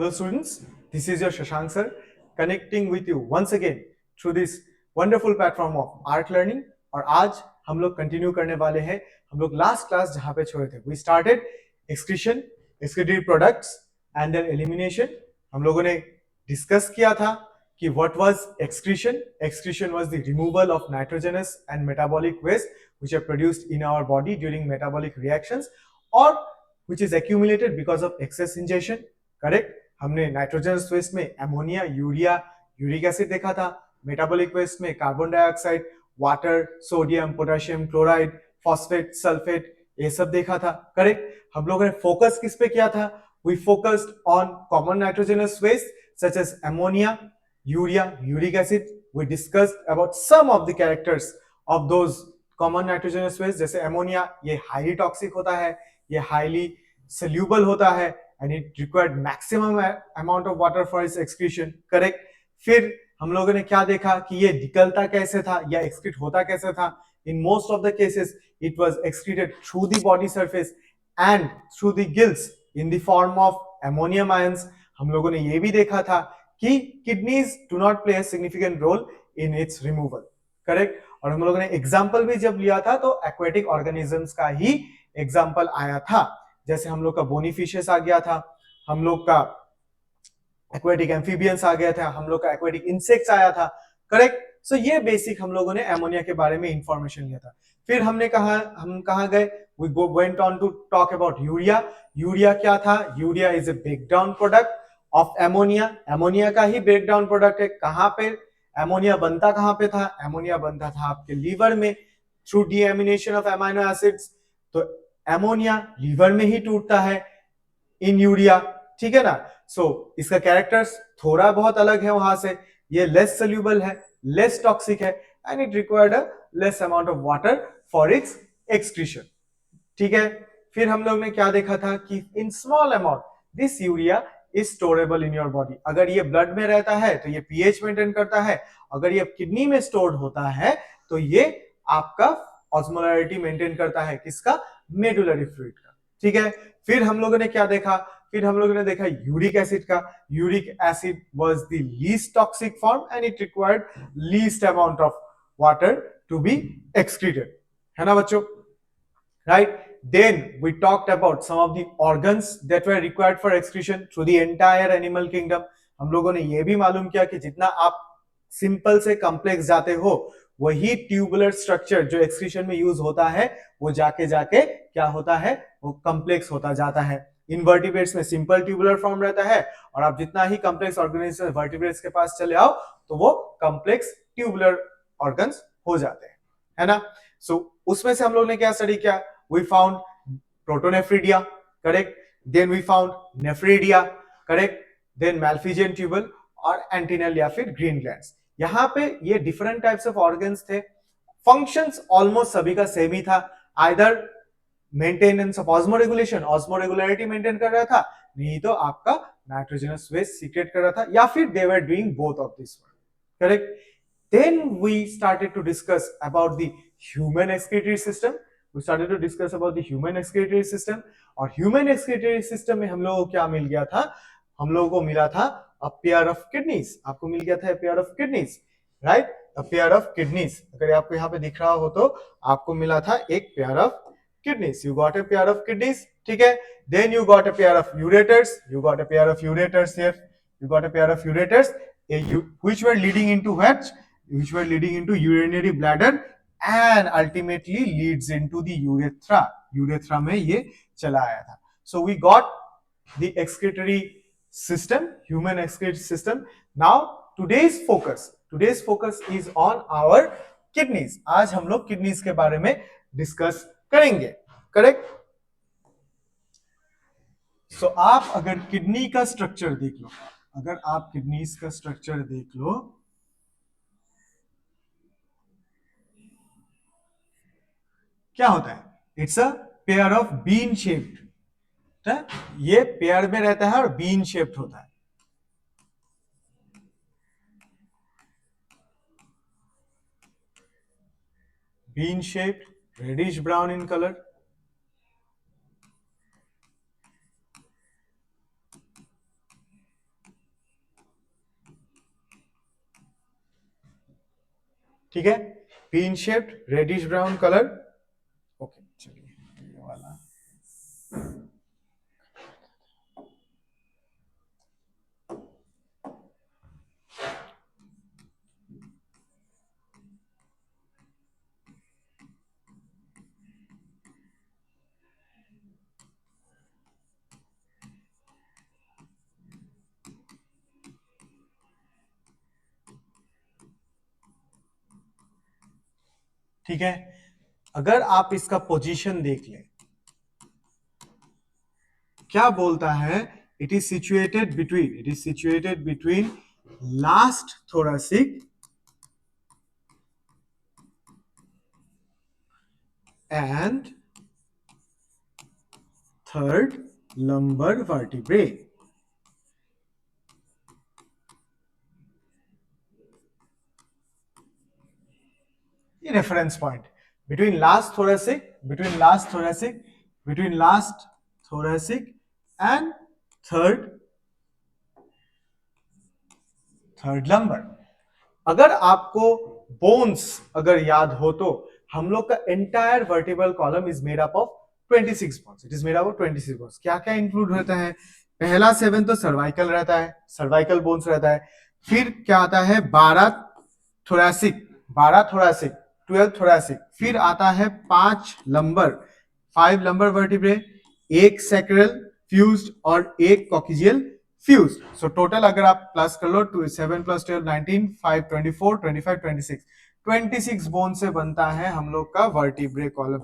Hello students, this is your Shashank sir connecting with you once again through this wonderful platform of art learning. और आज हम लोग continue करने वाले हैं हम लोग लास्ट क्लास जहां पे छोड़े थे. We started excretion, excretory products and then elimination. हम लोगों ने डिस्कस किया था कि what was excretion. Excretion was the removal of nitrogenous and metabolic waste which are produced in our body during metabolic reactions और which is accumulated because of excess ingestion. Correct. हमने nitrogenous waste में ammonia, urea, uric acid देखा था. Metabolic waste में carbon dioxide, water, sodium, potassium chloride, phosphate, sulphate, ये सब देखा था. करेक्ट. हम लोगों ने फोकस किस पे किया था? We focused on common nitrogenous waste such as ammonia, urea, uric acid. We discussed about some of the characters of those common nitrogenous waste. जैसे अमोनिया, ये हाईली टॉक्सिक होता है, ये हाईली सोल्यूबल होता है and it required maximum amount of water for its excretion. Correct. फिर हम लोगों ने क्या देखा कि ये निकलता कैसे था या एक्सक्रीट होता कैसे था. In most of the cases it was excreted through the body surface and through the gills in the form of ammonium ions. हम लोगों ने ये भी देखा था कि kidneys do not play a significant role in its removal. Correct. और हम लोगों ने एग्जाम्पल भी जब लिया था तो एक्वेटिक ऑर्गेनिजम्स का ही एग्जाम्पल आया था. जैसे हम लोग का बोनी फिशेस आ गया था, हम लोग का एक्वेटिक एम्फीबियंस आ गया था, हम लोग का एक्वेटिक इंसेक्ट्स आया था. करेक्ट. सो ये बेसिक हम लोगों ने अमोनिया के बारे में इंफॉर्मेशन लिया था. फिर हमने कहा गए, we went on to talk about urea. Urea क्या था? Urea is a breakdown product of ammonia. Ammonia का ही ब्रेकडाउन प्रोडक्ट है. कहां पे अमोनिया बनता? कहां पे था अमोनिया? बनता था आपके लीवर में through deamination of amino acids. तो अमोनिया लीवर में ही टूटता है इन यूरिया. ठीक है ना. सो इसका कैरेक्टर्स थोड़ा बहुत अलग है वहां से. ये लेस सोल्यूबल है, लेस टॉक्सिक है and it required a less amount of water for its excretion. ठीक है. फिर हम लोग ने क्या देखा था कि in small amount this urea is storable in your body. अगर ये ब्लड में रहता है तो ये पीएच मेंटेन करता है. अगर ये किडनी में स्टोर्ड होता है तो ये आपका ऑस्मोलैरिटी मेंटेन करता है. किसका? मेडुलरी फ्लूइड का. ठीक है. फिर हम लोगों ने क्या देखा? फिर हम लोगों ने देखा यूरिक एसिड का. Uric acid was the least toxic form and it required least amount of water to be excreted. है ना बच्चों? Right. Then we talked about some of the organs that were required for excretion through the entire animal kingdom. हम लोगों ने ये भी मालूम किया कि जितना आप सिंपल से कॉम्प्लेक्स जाते हो वही ट्यूबुलर स्ट्रक्चर जो एक्सक्रीशन में यूज होता है वो जाके जाके क्या होता है? वो कॉम्प्लेक्स होता जाता है. इनवर्टिब्रेट्स में सिंपल ट्यूबुलर फॉर्म रहता है और आप जितना ही कॉम्प्लेक्स ऑर्गेनिज्म वर्टिब्रेट्स के पास चले आओ तो वो कॉम्प्लेक्स ट्यूबुलर ऑर्गन्स हो जाते हैं. है ना. सो उसमें से हम लोग ने क्या स्टडी किया? We found protonephridia, correct? Then we found nephridia, correct? Then Malpighian tubule और antennal या फिर green glands. यहाँ पे ये different types of organs थे. Functions almost सभी का same ही था. Either maintenance of osmoregulation, osmoregularity maintain कर रहा था, नहीं तो आपका nitrogenous waste secrete कर रहा था, या फिर they were doing both of this one, correct? Then we started to discuss about the human excretory system. We started to discuss about the human excretory system. और human excretory system में हम लोगों को क्या मिल गया था? हम लोगों को मिला था a pair of kidneys. आपको मिल गया था a pair of kidneys, right? A pair of kidneys. अगर आपको यहाँ पे दिख रहा हो तो आपको मिला था एक pair of kidneys. You got a pair of kidneys. ठीक है. Then you got a pair of ureters. You got a pair of ureters here. You got a pair of ureters which were leading into what? Which were leading into urinary bladder and ultimately leads into the urethra. Urethra में ये चला आया था. So we got the excretory system, human excretory system. Now today's focus is on our kidneys. आज हम लोग kidneys के बारे में डिस्कस करेंगे. करेक्ट. सो आप अगर किडनी का स्ट्रक्चर देख लो, अगर आप किडनीज का स्ट्रक्चर देख लो, क्या होता है? It's a pair of bean shaped. ये पेयर में रहता है और बीन शेप्ड होता है. Bean shaped, reddish brown in colour. ठीक है, bean shaped reddish brown colour. Okay चलिए ये वाला, ठीक है। अगर आप इसका पोजीशन देख लें, क्या बोलता है, it is situated between last thoracic and third lumbar vertebrae. ये reference point between last thoracic and third lumbar. अगर आपको बोन्स अगर याद हो तो हम लोग का entire vertebral column is made up of 26 bones. It is made up of 26 bones. क्या क्या इंक्लूड रहता है? पहला 7 तो सर्वाइकल रहता है, सर्वाइकल बोन्स रहता है। फिर क्या आता है? 12 थोरेसिक, 12 थोरेसिक। फिर आता है 5 लंबर वर्टिब्रे, एक सैक्रल फ्यूज्ड और एक कॉक्सियल फ्यूज। सो टोटल अगर आप प्लस कर लो, 7 + 12 19, 5 24, 25 26 बोन से बनता है हम लोग का वर्टिब्रे कॉलम।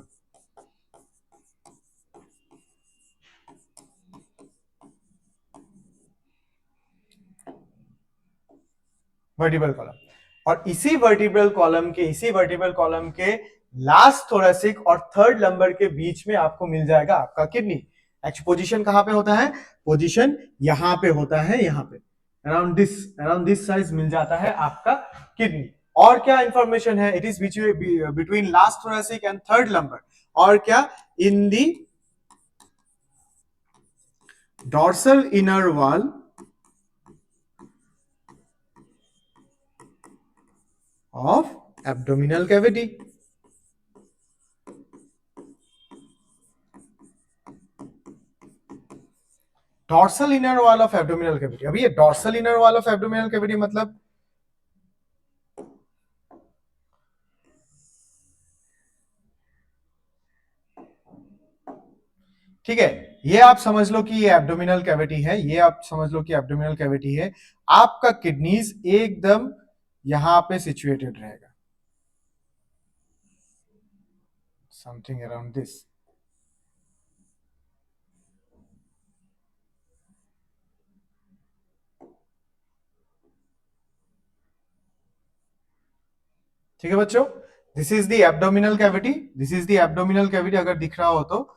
वर्टिब्रल कॉलम, और इसी वर्टिब्रल कॉलम के लास्ट थोरेसिक और थर्ड लंबर के बीच में आपको मिल जाएगा आपका किडनी। एक्चुअली पोजीशन कहां पे होता है? पोजीशन यहां पे होता है, यहां पे अराउंड दिस साइज मिल जाता है आपका किडनी। और क्या इंफॉर्मेशन है? It is between last thoracic and third lumbar. और क्या? इन दी dorsal inner wall of abdominal cavity। Dorsal inner wall of abdominal cavity. अभी ये dorsal inner wall of abdominal cavity मतलब ठीक है, ये आप समझ लो कि ये एब्डोमिनल कैविटी है, ये आप समझ लो कि एब्डोमिनल कैविटी है। आपका किडनीज एकदम यहां पे सिचुएटेड रहेगा, समथिंग अराउंड दिस। ठीक है बच्चों, this is the abdominal cavity, this is the abdominal cavity. अगर दिख रहा हो तो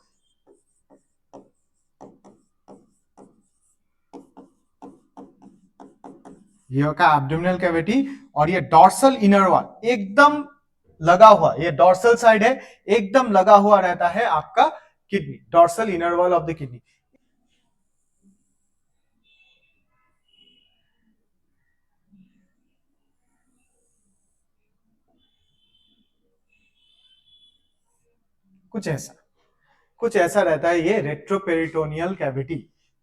ये का एब्डोमिनल कैविटी, और ये डॉर्सल इनर वॉल एकदम लगा हुआ, ये डॉर्सल साइड है, एकदम लगा हुआ रहता है आपका kidney, dorsal inner wall of the kidney. कुछ ऐसा रहता है ये रेट्रोपेरिटोनियल कैविटी।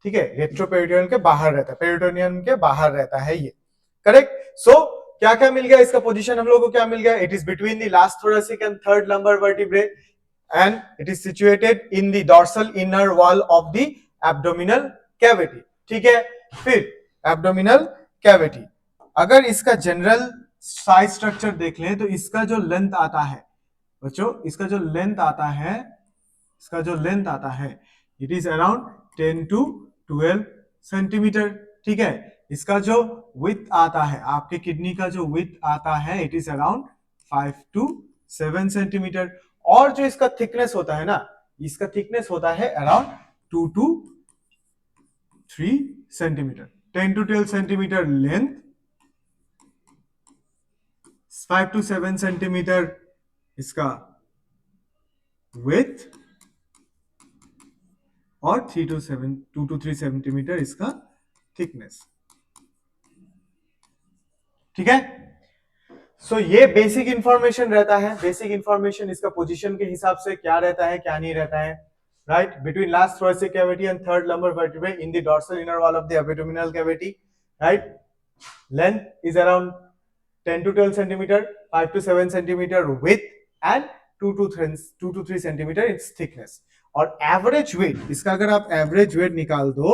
ठीक है, रेट्रोपेरिटोनियल के बाहर रहता है, पेरिटोनियम के बाहर रहता है ये। करेक्ट। सो क्या क्या मिल गया इसका पोजीशन हम लोग को? क्या मिल गया? It is between the last thoracic and third lumbar vertebrae and it is situated in the dorsal inner wall of the abdominal cavity. ठीक है, फिर एब्डोमिनल कैविटी, अगर इसका जनरल साइज स्ट्रक्चर देख लें तो इसका जो लेंथ आता है बच्चों, इसका जो लेंथ आता है it is around 10 to 12 centimetre. ठीक है, इसका जो विथ आता है, आपके किडनी का जो विथ आता है it is around 5 to 7 centimetre. और जो इसका थिकनेस होता है ना, इसका थिकनेस होता है around 2 to 3 centimetre. 10 to 12 centimetre length, 5 to 7 centimetre इसका विथ, और 2 to 3 सेंटीमीटर इसका थिकनेस। ठीक है, सो ये बेसिक इंफॉर्मेशन रहता है, बेसिक इंफॉर्मेशन इसका पोजीशन के हिसाब से क्या रहता है क्या नहीं रहता है, right, between last thoracic cavity and third lumbar vertebrae in the dorsal inner wall of the abdominal cavity, right, length is around 10 to 12 centimeter, 5 to 7 centimeter width and 2 to 3 centimeter its thickness. और average weight इसका अगर आप average weight निकाल दो,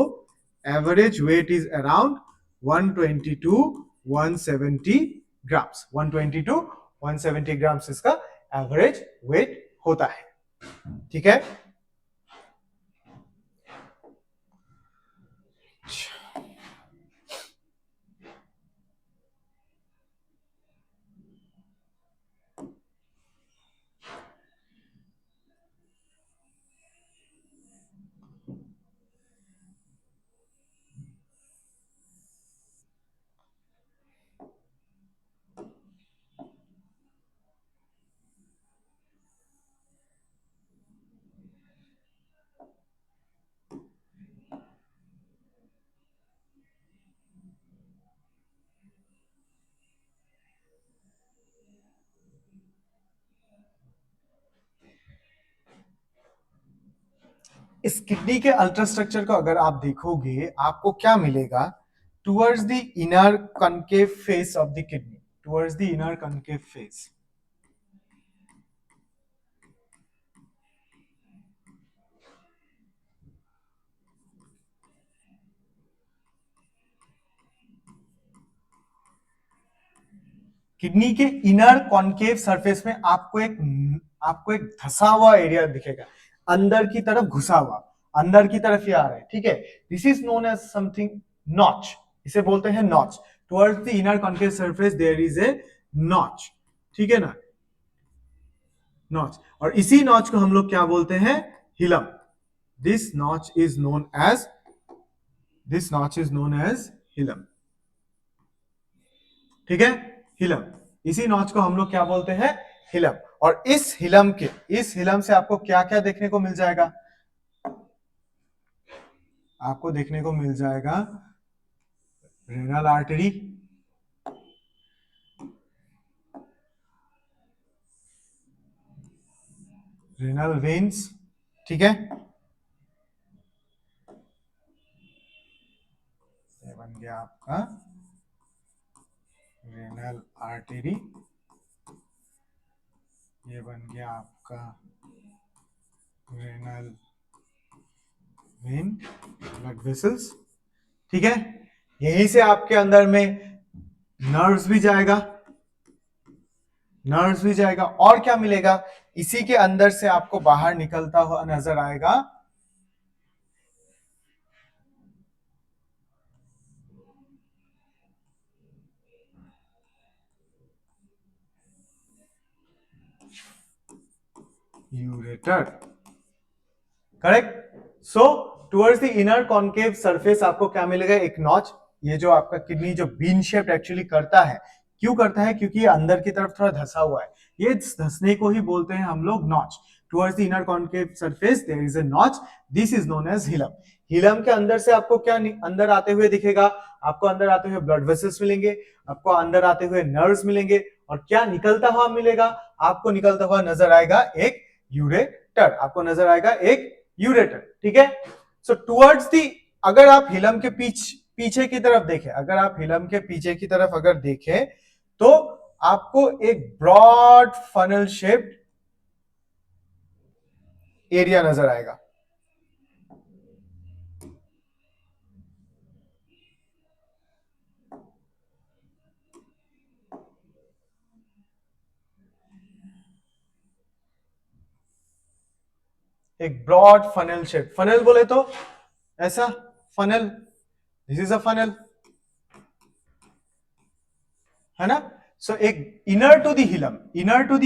average weight is around 120 to 170 grams, 120 to 170 grams इसका average weight होता है, ठीक है। इस किडनी के अल्ट्रास्ट्रक्चर को अगर आप देखोगे आपको क्या मिलेगा, towards the inner concave face of the kidney, towards the inner concave face, kidney के इनर कॉन्केव सरफेस में आपको एक धसा हुआ एरिया दिखेगा, अंदर की तरफ घुसा हुआ, अंदर की तरफ ही आ रहा है, ठीक है। This is known as something notch, इसे बोलते हैं notch. Towards the inner concave surface there is a notch, ठीक है ना, नॉच। और इसी नॉच को हम लोग क्या बोलते हैं, hilum. This notch is known as hilum, ठीक है, हिलम। इसी नॉच को हम लोग क्या बोलते हैं, हिलम। और इस हिलम से आपको क्या क्या देखने को मिल जाएगा, आपको देखने को मिल जाएगा रेनल आर्टरी, रेनल वेन्स, ठीक है, ये बन गया आपका रेनल आर्टरी, ये बन गया आपका रेनल वेन, ब्लड वेसल्स, ठीक है। यहीं से आपके अंदर में नर्व्स भी जाएगा, और क्या मिलेगा, इसी के अंदर से आपको बाहर निकलता हुआ नजर आएगा ureter, correct. So towards the inner concave surface आपको क्या मिलेगा, एक नॉच। ये जो आपका किडनी जो बीन शेप एक्चुअली करता है, क्यों करता है, क्योंकि ये अंदर की तरफ थोड़ा धसा हुआ है, ये धसने को ही बोलते हैं हम लोग notch. Towards the inner concave surface there is a notch, this is known as hilum. Hilum के अंदर से आपको क्या अंदर आते हुए दिखेगा, आपको अंदर आते हुए ब्लड वेसल्स मिलेंगे, आपको अंदर आते हुए नर्व्स मिलेंगे, और क्या निकलता हुआ मिलेगा, आपको निकलता हुआ नजर आएगा एक यूरेटर, आपको नजर आएगा एक यूरेटर, ठीक है। सो टुवर्ड्स दी, अगर आप हिलम के पीछे की तरफ देखें, अगर आप हिलम के पीछे की तरफ अगर देखें तो आपको एक ब्रॉड फनल शेप्ड एरिया नजर आएगा, एक ब्रॉड फनल शेप, फनल बोले तो ऐसा funnel, this is a funnel, है ना। सो एक इनर टू द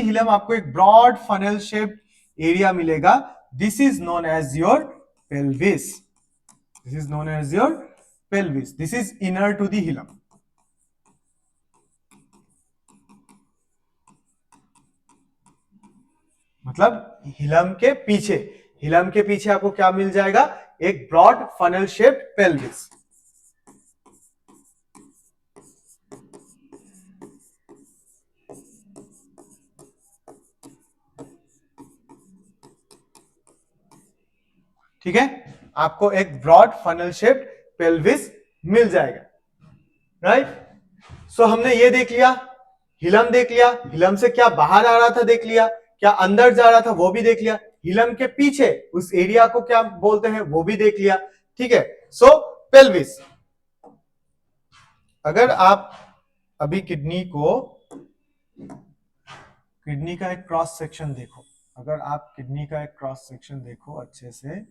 हिलम आपको एक ब्रॉड फनल शेप एरिया मिलेगा, this is known as your pelvis, this is inner to the hilum. मतलब हिलम के पीछे आपको क्या मिल जाएगा, एक ब्रॉड फनल शेप्ड पेल्विस, ठीक है, आपको एक ब्रॉड फनल शेप्ड पेल्विस मिल जाएगा, राइट। सो हमने ये देख लिया, हिलम देख लिया, हिलम से क्या बाहर आ रहा था देख लिया, क्या अंदर जा रहा था वो भी देख लिया, हिलम के पीछे उस एरिया को क्या बोलते हैं वो भी देख लिया, ठीक है। सो पेल्विस, अगर आप अभी किडनी का एक क्रॉस सेक्शन देखो, अगर आप किडनी का एक क्रॉस सेक्शन देखो अच्छे से,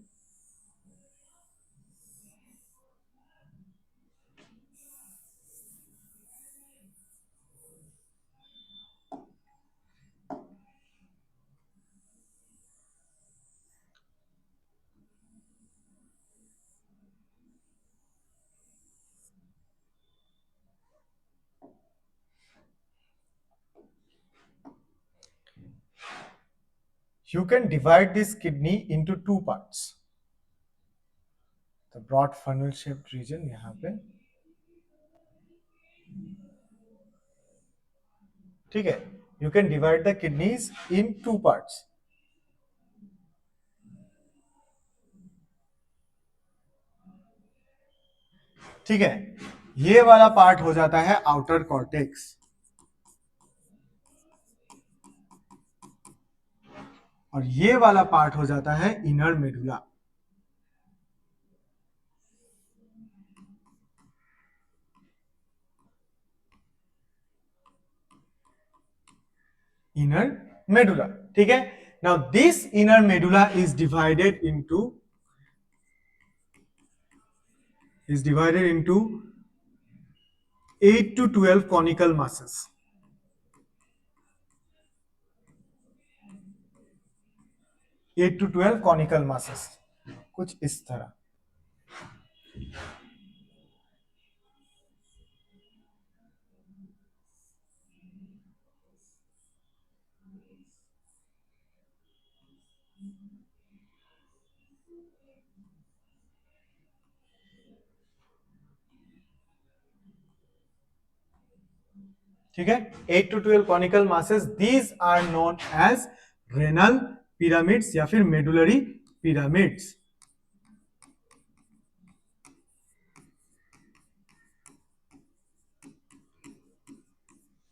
you can divide this kidney into two parts. The broad funnel shaped region यहाँ पे, ठीक है, you can divide the kidneys in two parts. ठीक है, ये वाला पार्ट हो जाता है आउटर कॉर्टेक्स और ये वाला पार्ट हो जाता है इनर मेडुला। इनर मेडुला, ठीक है। Now this inner medulla is divided into 8 to 12 conical masses. 8 to 12 conical masses, कुछ इस तरह। ठीक है, 8 to 12 conical masses, these are known as renal pyramids या फिर medullary pyramids।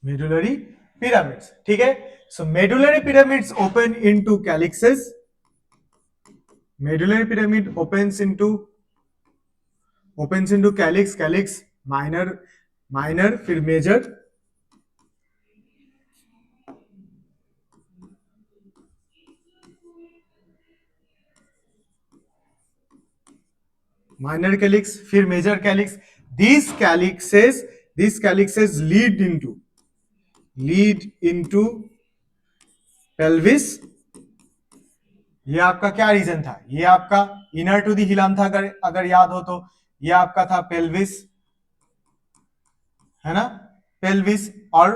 medullary pyramids, ठीक है। so medullary pyramids open into calyxes, medullary pyramid opens into calyx minor फिर major, minor calyx फिर major calyx। these calyxes lead into pelvis। ये आपका क्या reason था, ये आपका इनर टू दी हिलम था, अगर याद हो तो ये आपका था पेल्विस, है ना, पेल्विस। और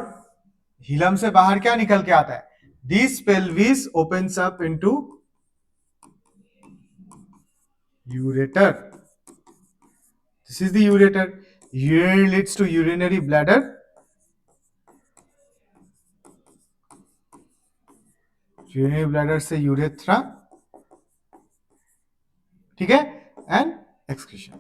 हिलम से बाहर क्या निकल के आता है, this pelvis opens up into ureter, this is the ureter, urinary leads to urinary bladder, urinary bladder से यूरेथ्रा, ठीक है, एंड एक्सक्रीशन,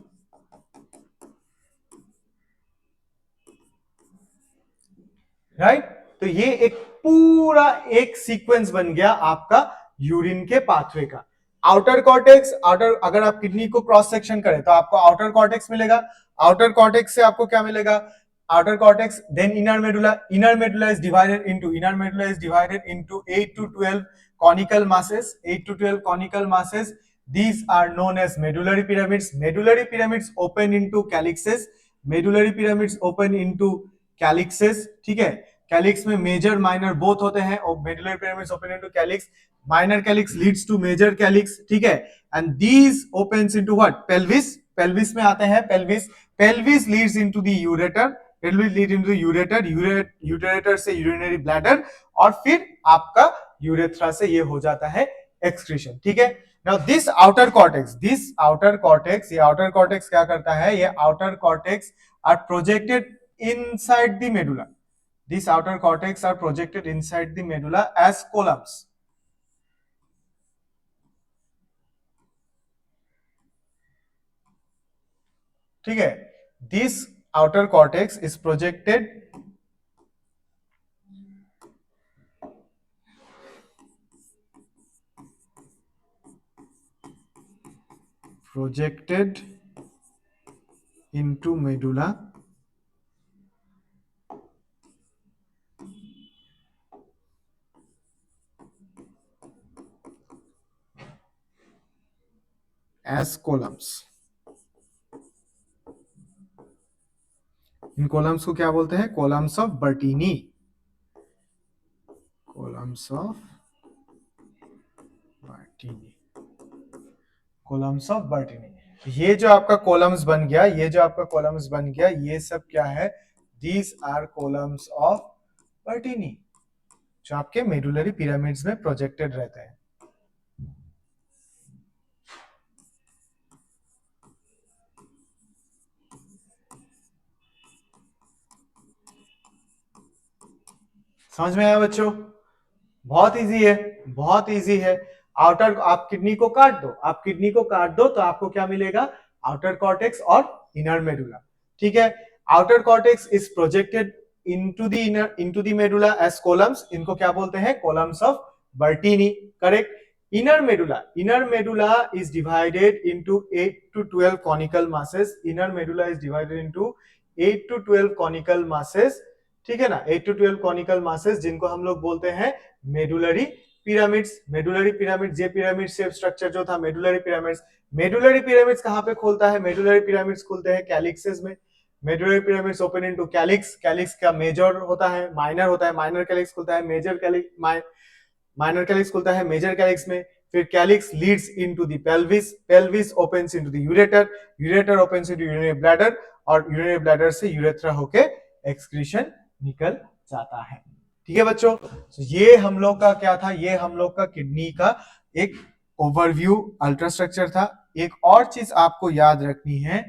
राइट। तो ये एक पूरा एक सीक्वेंस बन गया आपका यूरिन के पाथवे का। आउटर कॉर्टेक्स, अगर आप किडनी को क्रॉस सेक्शन करें तो आपको आउटर कॉर्टेक्स मिलेगा, आउटर कॉर्टेक्स से आपको क्या मिलेगा, outer cortex, then inner medulla is divided into 8 to 12 conical masses, these are known as medullary pyramids open into calyxes, ठीक है। कैलिक्स में मेजर माइनर बोथ होते हैं और medullary pyramids open into calyx, minor calyx leads to major calyx, ठीक है। And these opens into what, pelvis में आते हैं, pelvis leads into the ureter से यूरिनरी ब्लैडर, और फिर आपका यूरेथ्रा से ये हो जाता है एक्सक्रीशन, ठीक है। नाउ दिस आउटर कॉर्टेक्स क्या करता है, ये outer cortex are projected inside the medulla. These outer cortex are projected inside the medulla as columns. ठीक है, this outer cortex is projected into medulla as columns. In columns को क्या बोलते हैं? Columns of बर्टीनी, columns of बर्टीनी, columns of बर्टीनी। ये जो आपका columns बन गया, ये जो आपका कॉलम्स बन गया, ये सब क्या है? These are columns of Bertini, जो आपके मेडुलरी पिरामिड्स में प्रोजेक्टेड रहते हैं। समझ में आया बच्चों? बहुत इजी है, बहुत इजी है। आउटर, आप किडनी को काट दो, आप किडनी को काट दो तो आपको क्या मिलेगा? आउटर कॉर्टेक्स और इनर मेडुला। ठीक है, outer cortex is projected into the medulla as columns, इनको क्या बोलते हैं? columns of Bertini, correct? Inner medulla is divided into 8 to 12 conical masses. Inner medulla is divided into 8 to 12 conical masses, ठीक है ना? 8 to 12 conical masses, जिनको हम लोग बोलते हैं मेडुलरी पिरामिड्स। मेडुलरी पिरामिड्स, ये पिरामिड शेप स्ट्रक्चर जो था मेडुलरी पिरामिड्स। मेडुलरी पिरामिड्स कहाँ पे खोलता है? मेडुलरी पिरामिड्स खुलते हैं कैलिक्सेस में। Medullary pyramids open into calyx. Calyx का मेजर होता है, माइनर होता है, माइनर कैलिक्स खुलता है, मेजर कैलिक्स, माइनर कैलिक्स खुलता है मेजर कैलिक्स में। फिर calyx leads into the pelvis, pelvis opens into the ureter, ureter opens into urinary bladder, और यूरिनरी ब्लैडर से यूरेथ्रा होके एक्सक्रीशन निकल जाता है। ठीक है बच्चों, तो ये हम लोग का क्या था? ये हम लोग का किडनी का एक ओवरव्यू अल्ट्रास्ट्रक्चर था। एक और चीज आपको याद रखनी है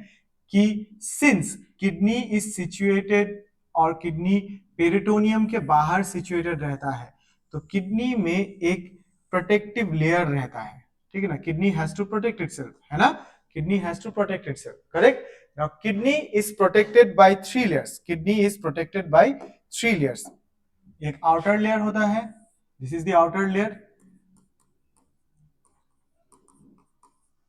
कि सिंस किडनी इज सिचुएटेड, और किडनी पेरिटोनियम के बाहर सिचुएटेड रहता है, तो किडनी में एक प्रोटेक्टिव लेयर रहता है। ठीक है ना? Kidney has to protect itself, है ना? Kidney has to protect itself, correct? Now kidney is protected by 3 layers. Kidney is protected by 3 layers. एक आउटर लेयर होता है, this is the outer layer,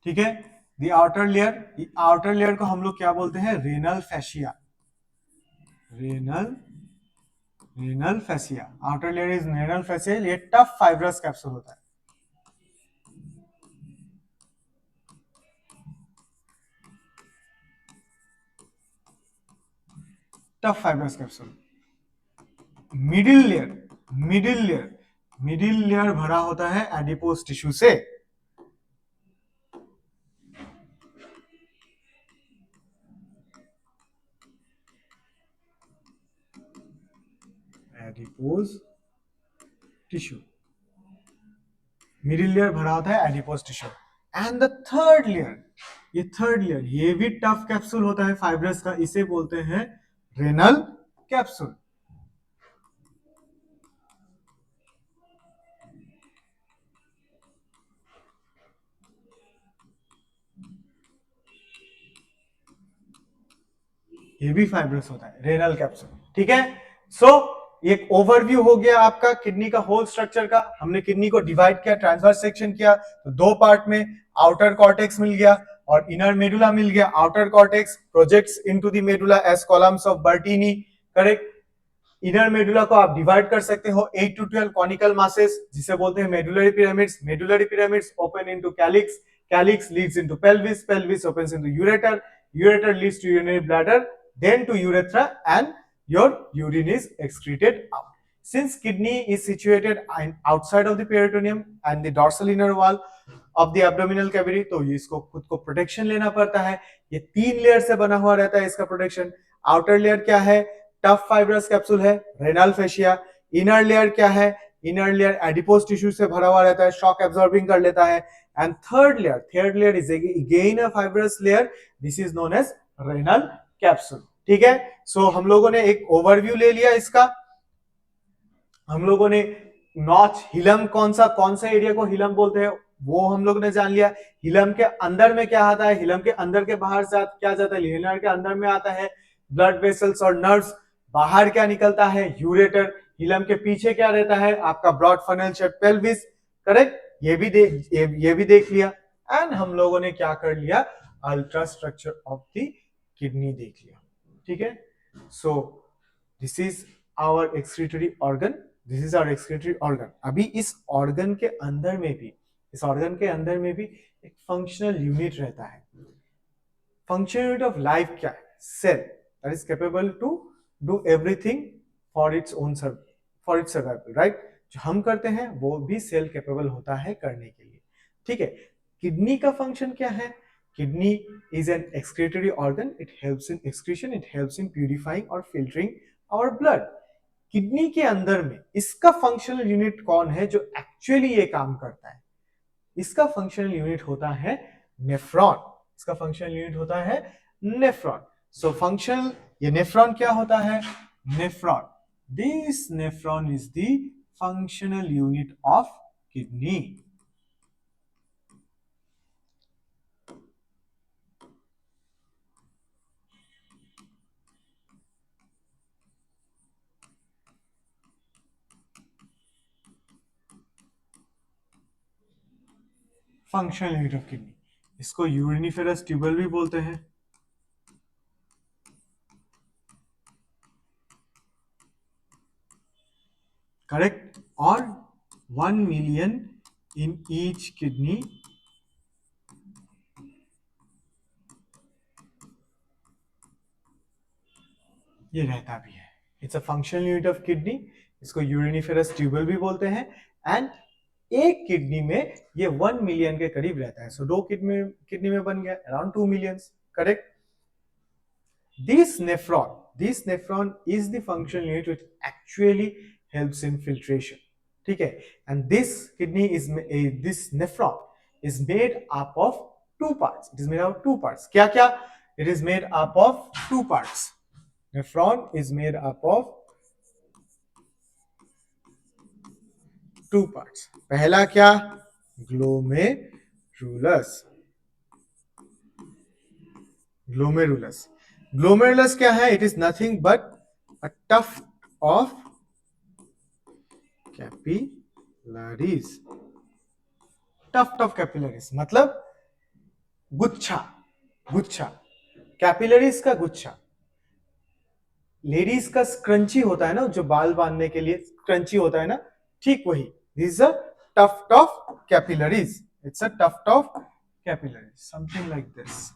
ठीक है? The outer layer, outer layer को हम लोग क्या बोलते हैं? Renal fascia, renal fascia. Outer layer is renal fascia. ये टफ फाइब्रस कैप्सूल होता है, tough fibrous capsule. Middle layer भरा होता है एडिपोज टिश्यू से। एडिपोज टिश्यू, मिडिल लेयर भरा होता है adipose tissue. And the third layer, ये थर्ड लेयर, ये भी टफ कैप्सूल होता है फाइब्रस का, इसे बोलते हैं रेनल कैप्सूल। ये भी फाइब्रस होता है, रेनल कैप्सूल। ठीक है, सो एक ओवरव्यू हो गया आपका किडनी का होल स्ट्रक्चर का। हमने किडनी को डिवाइड किया, ट्रांसवर्स सेक्शन किया, तो 2 पार्ट में आउटर कॉर्टेक्स मिल गया और इनर मेडुला मिल गया। Outer cortex projects into the medulla as columns of Bertini, correct? Inner medulla को आप डिवाइड कर सकते हो 8 to 12 कॉनिकल मासेस, जिसे बोलते हैं medullary pyramids. Medullary pyramids open into calyx, calyx leads into pelvis, pelvis opens into ureter, ureter leads to urinary bladder, then to urethra, and your urine is excreted out. Since kidney is situated outside of the peritoneum and the dorsal inner wall of the abdominal cavity, तो ये इसको खुद को protection लेना पड़ता है। ये 3 layer से बना हुआ रहता है इसका प्रोटेक्शन। आउटर लेयर क्या है? टफ फाइब्रस कैप्सूल है, रेनल फैशिया। इनर लेयर क्या है? इनर लेयर एडिपोज टिश्यू से भरा हुआ रहता है, शॉक एब्जॉर्बिंग कर लेता है। And third layer is again a fibrous layer, this is known as renal capsule. ठीक है, सो हम लोगों ने एक ओवरव्यू ले लिया इसका। हम लोगों ने नॉच, हिलम, कौन सा एरिया को हिलम बोलते हैं वो हम लोग ने जान लिया। हिलम के अंदर में क्या आता है, हिलम के अंदर के बाहर से क्या जाता है, लिनर के अंदर में आता है ब्लड वेसल्स और नर्व्स। बाहर क्या निकलता है, यूरेटर। हिलम के पीछे क्या रहता है, आपका broad funnel shape pelvis. Correct, ये भी देख लिया। एंड हम लोगों ने क्या कर लिया, ultra structure of the kidney देख लिया। ठीक है, so this is our excretory organ, this is our excretory organ. अभी इस ऑर्गन के अंदर में भी, इस ऑर्गन के अंदर में भी एक फंक्शनल यूनिट रहता है। फंक्शनल यूनिट ऑफ लाइफ क्या है, cell that is capable to do everything for its own for its survival, right. जो हम करते हैं वो भी सेल कैपेबल होता है करने के लिए। ठीक है, किडनी का फंक्शन क्या है, kidney is an excretory organ, it helps in excretion, it helps in purifying और फिल्टरिंग आवर ब्लड। किडनी के अंदर में इसका फंक्शनल यूनिट कौन है जो एक्चुअली ये काम करता है, इसका फंक्शनल यूनिट होता है नेफ्रॉन। इसका फंक्शनल यूनिट होता है नेफ्रॉन। सो फंक्शनल, ये नेफ्रॉन क्या होता है, nephron, this nephron is the functional unit of kidney. Functional unit of kidney, इसको यूरिनिफेरस ट्यूबल भी बोलते हैं। करेक्ट, और 1 मिलियन इन ईच किडनी, ये रहता भी है। It's a functional unit of kidney, इसको यूरिनिफेरस ट्यूबल भी बोलते हैं। एंड एक किडनी में ये 1 मिलियन के करीब रहता है। सो दो किडनी में बन गया around 2 million. Correct, this nephron is the functional unit which actually helps in filtration. ठीक है, and this kidney is, this nephron is made up of two parts, it is made up of two parts. क्या क्या, it is made up of two parts. Nephron is made up of two parts. पहला क्या, glomerulus. Glomerulus, glomerulus क्या है, it is nothing but a tuft of capillaries. Tuft of capillaries मतलब गुच्छा, गुच्छा, capillaries का गुच्छा। लेडीज का स्क्रंची होता है ना, जो बाल बांधने के लिए स्क्रंची होता है ना, ठीक वही। This is a tuft of capillaries, it's a tuft of capillaries, something like this.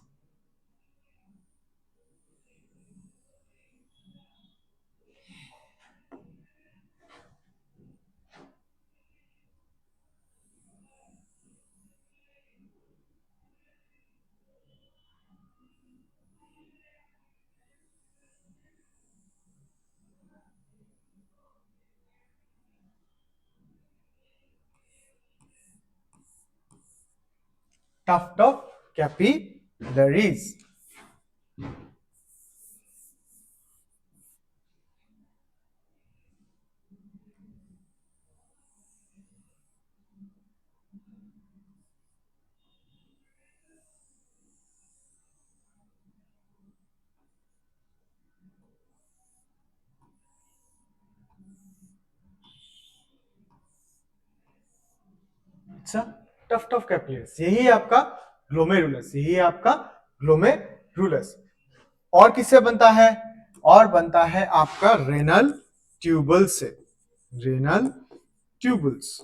Tuft of capillaries. अच्छा, टफ्ट ऑफ कैपिलरीज, यही आपका ग्लोमेरुलस, यही आपका ग्लोमेरुलस। और किससे बनता है, और बनता है आपका रेनल ट्यूबल से। Renal tubules,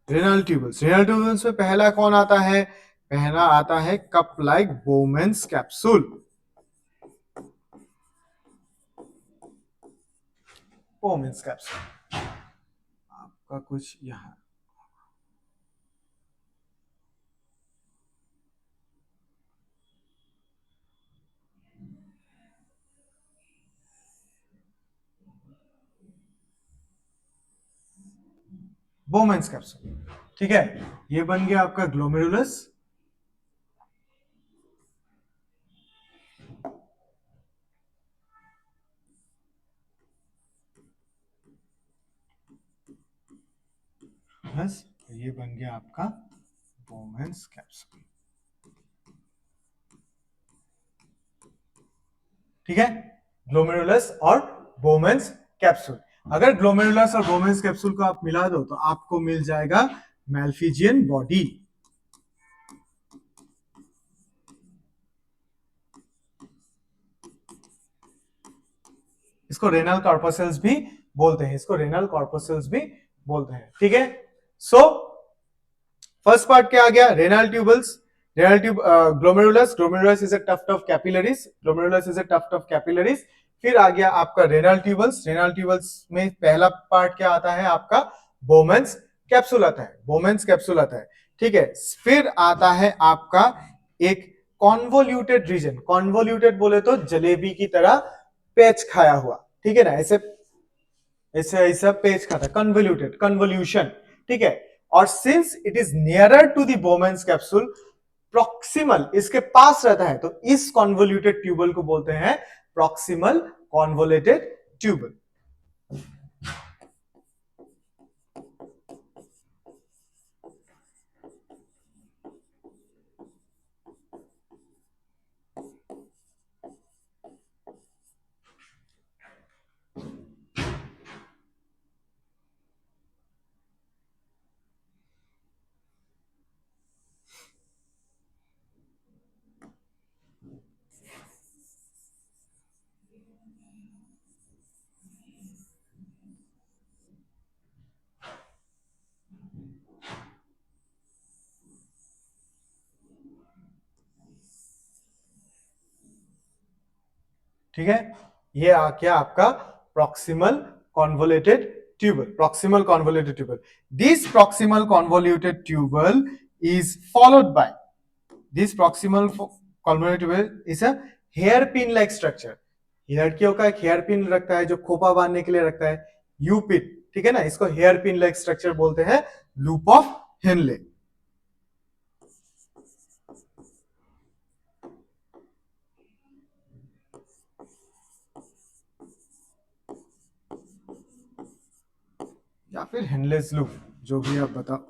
renal tubules, renal tubules में पहला कौन आता है, पहला आता है कप लाइक बोमेंस कैप्सूल। बोमेंस कैप्सूल आपका कुछ यहां, बोमेंस कैप्सूल। ठीक है, ये बन गया आपका ग्लोमेरुलस। बस ये बन गया आपका बोमेन्स कैप्सूल। ठीक है, ग्लोमेरुलस और बोमेन्स कैप्सूल। अगर ग्लोमेरुलस और बोमेन्स कैप्सूल को आप मिला दो तो आपको मिल जाएगा मैल्फिजियन बॉडी। इसको रेनल कॉर्पसेल्स भी बोलते हैं, इसको रेनल कॉर्पसेल्स भी बोलते हैं। ठीक है, सो फर्स्ट पार्ट क्या आ गया, renal tubules, renal tube, glomerulus, glomerulus is a tuft of capillaries, glomerulus is a tuft of capillaries. फिर आ गया आपका रेनल ट्यूबल्स, रेनल ट्यूबल्स में पहला पार्ट क्या आता है आपका, बोमेन्स कैप्सूल आता है, बोमेन्स कैप्सूल आता है। ठीक है, फिर आता है आपका एक कॉन्वोल्यूटेड रीजन, कॉन्वोल्यूटेड बोले तो जलेबी की तरह पेच खाया हुआ, ठीक है ना, ऐसे ऐसे ऐसा पेज खाता, कन्वोल्यूटेड, कन्वोल्यूशन। ठीक है, और since it is nearer to the Bowman's capsule, proximal इसके पास रहता है, तो इस कॉन्वोल्यूटेड ट्यूबल को बोलते हैं प्रॉक्सिमल कॉन्वोल्यूटेड ट्यूबल। ठीक है, ये आ गया आपका proximal convoluted tubule, proximal convoluted tubule. This proximal convoluted tubule is followed by, this proximal convoluted tubule is a hair pin like structure. लड़कियों का एक हेयर पिन रखता है जो खोपा बांधने के लिए रखता है, यू पिन। ठीक है ना, इसको हेयर पिन लाइक स्ट्रक्चर बोलते हैं, लूप ऑफ हेनले। या फिर हेनलेस लूप, जो भी आप बताओ।